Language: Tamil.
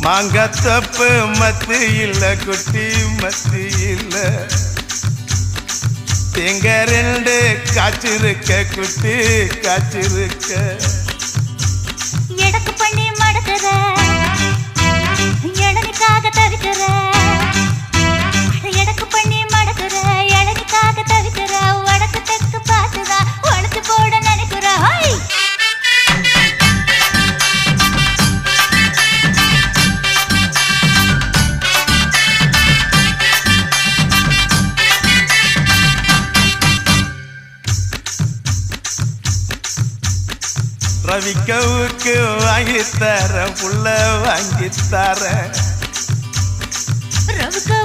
மாங்கத்தப்பு மத்து இல்ல குட்டி மத்து இல்ல தேங்க ரெண்டு காய்ச்சிருக்க குட்டி காய்ச்சிருக்க எடக்கு பண்ணி மடக்குற இளநிக்காக தவிக்கிற எடக்கு பண்ணி மடக்குற இளநிக்காக தவிக்கிற வடக்கு தெற்கு பார்த்துதா உழைச்சு போட நினைக்கிற ரவிக்கவுக்கு வாங்கித்தர புள்ள வாங்கித்தர ரவுக்கு